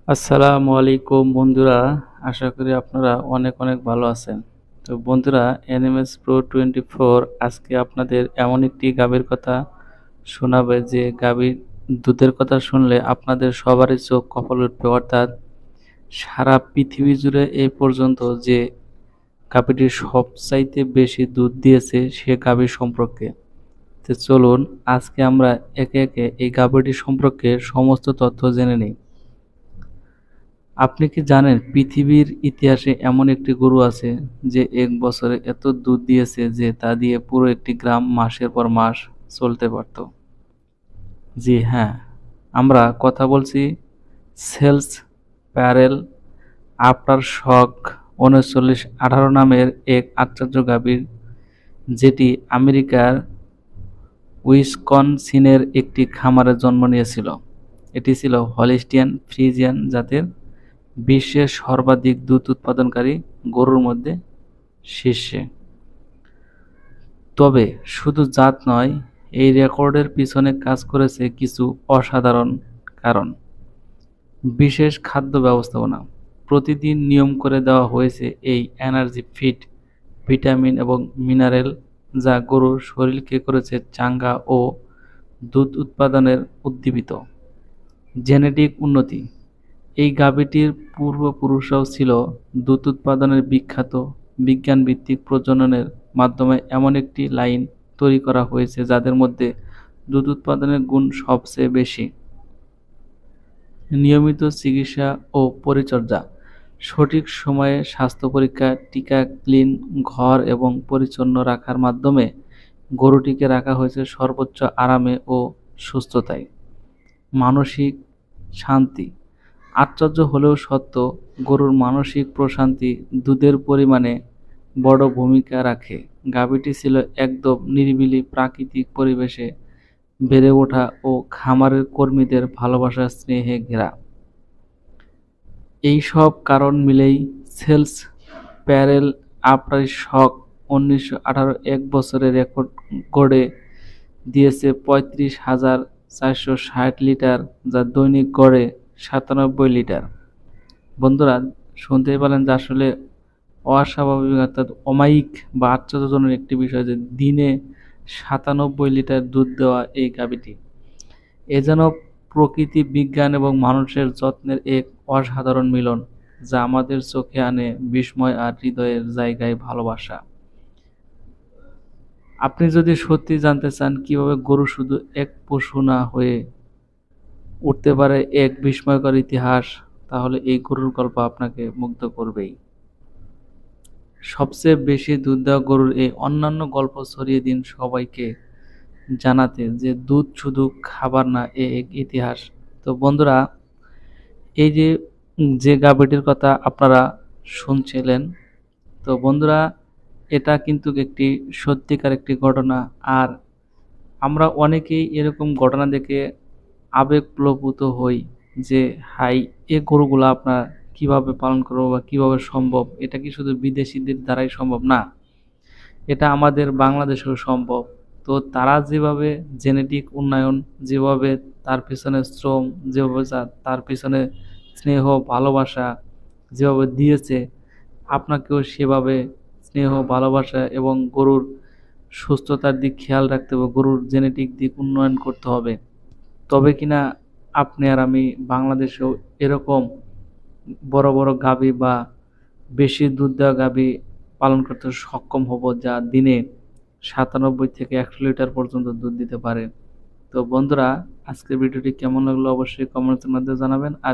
আসসালামু আলাইকুম বন্ধুরা, আশা করি আপনারা অনেক অনেক ভালো আছেন। তো বন্ধুরা, এনএমএস প্রো 24 আজকে আপনাদের এমন একটি গাভীর কথা শোনাবে যে গাভীর দুধের কথা শুনলে আপনাদের সবারই চোখ কপালে উঠবে। অর্থাৎ সারা পৃথিবী জুড়ে এই পর্যন্ত যে গাভীটি সবচাইতে বেশি দুধ দিয়েছে সে গাভীর সম্পর্কে। তো চলুন আজকে আমরা একে একে এই গাভীটি সম্পর্কে সমস্ত তথ্য জেনে নিই। আপনি কি জানেন পৃথিবীর ইতিহাসে এমন একটি গরু আছে যে এক বছরে এত দুধ দিয়েছে যে তা দিয়ে পুরো একটি গ্রাম মাসের পর মাস চলতে পারত? জি হ্যাঁ, আমরা কথা বলছি সেলস প্যারেল আফটার শক 3918 নামের এক আশ্চর্য গাভীর, যেটি আমেরিকার উইসকনসিনের একটি খামারে জন্ম নিয়েছিল। এটি ছিল হলিস্টিয়ান ফ্রিজিয়ান জাতের, বিশ্বের সর্বাধিক দুধ উৎপাদনকারী গরুর মধ্যে শীর্ষে। তবে শুধু জাত নয়, এই রেকর্ডের পিছনে কাজ করেছে কিছু অসাধারণ কারণ। বিশেষ খাদ্য ব্যবস্থাপনা। প্রতিদিন নিয়ম করে দেওয়া হয়েছে এই এনার্জি ফিড, ভিটামিন এবং মিনারেল, যা গরুর শরীরকে করেছে চাঙ্গা ও দুধ উৎপাদনের উদ্দীপিত। জেনেটিক উন্নতি। এই গাভীটির পূর্বপুরুষরাও ছিল দুধ উৎপাদনের বিখ্যাত। বিজ্ঞানভিত্তিক প্রজননের মাধ্যমে এমন একটি লাইন তৈরি করা হয়েছে যাদের মধ্যে দুধ উৎপাদনের গুণ সবচেয়ে বেশি। নিয়মিত চিকিৎসা ও পরিচর্যা। সঠিক সময়ে স্বাস্থ্য পরীক্ষা, টিকা, ক্লিন ঘর এবং পরিচ্ছন্ন রাখার মাধ্যমে গরুটিকে রাখা হয়েছে সর্বোচ্চ আরামে ও সুস্থতায়। মানসিক শান্তি। আশ্চর্য হলেও সত্য, গরুর মানসিক প্রশান্তি দুধের পরিমাণে বড় ভূমিকা রাখে। গাভীটি ছিল একদম নিরিবিলি প্রাকৃতিক পরিবেশে বেড়ে ওঠা ও খামারের কর্মীদের ভালোবাসা স্নেহে ঘেরা। এই সব কারণ মিলেই সেলস প্যারেল আফটার শক 1918 এক বছরে রেকর্ড গড়ে দিয়েছে 35,460 লিটার, যা দৈনিক গড়ে 97 লিটার। বন্ধুরা, শুনতেই পেলেন যে আসলে অস্বাভাবিক অর্থাৎ অমায়িক বা আশ্চর্যজনক একটি বিষয় যে দিনে 97 লিটার দুধ দেওয়া এই গাভীটি। এ যেন প্রকৃতি, বিজ্ঞান এবং মানুষের যত্নের এক অসাধারণ মিলন, যা আমাদের চোখে আনে বিস্ময় আর হৃদয়ের জায়গায় ভালোবাসা। আপনি যদি সত্যি জানতে চান কিভাবে গরু শুধু এক পশু না হয়ে উঠতে পারে এক বিস্ময়কর ইতিহাস, তাহলে এই গরুর গল্প আপনাকে মুগ্ধ করবেই। সবচেয়ে বেশি দুধ দেওয়া গরুর এই অন্যান্য গল্প ছড়িয়ে দিন সবাইকে, জানাতে যে দুধ শুধু খাবার না, এ এক ইতিহাস। তো বন্ধুরা, এই যে যে গাভীটির কথা আপনারা শুনছিলেন, তো বন্ধুরা, এটা কিন্তু একটি সত্যিকার একটি ঘটনা। আর আমরা অনেকেই এরকম ঘটনা দেখে আবেগপ্রবণ হই যে হাই, এ গরুগুলো আপনার কিভাবে পালন করবো বা কিভাবে সম্ভব? এটা কি শুধু বিদেশিদের দ্বারাই সম্ভব? না, এটা আমাদের বাংলাদেশেও সম্ভব। তো তারা যেভাবে জেনেটিক উন্নয়ন, যেভাবে তার পিছনে শ্রম, যেভাবে তার পিছনে স্নেহ ভালোবাসা যেভাবে দিয়েছে, আপনাকেও সেভাবে স্নেহ ভালোবাসা এবং গরুর সুস্থতার দিক খেয়াল রাখতে হবে, গরুর জেনেটিক দিক উন্নয়ন করতে হবে। তবে কিনা আপনি আর আমি বাংলাদেশেও এরকম বড় বড় গাভী বা বেশি দুধ দেওয়া গাভী পালন করতে সক্ষম হব, যা দিনে 97 থেকে 100 লিটার পর্যন্ত দুধ দিতে পারে। তো বন্ধুরা, আজকের ভিডিওটি কেমন লাগলো অবশ্যই কমেন্টের মধ্যে জানাবেন। আর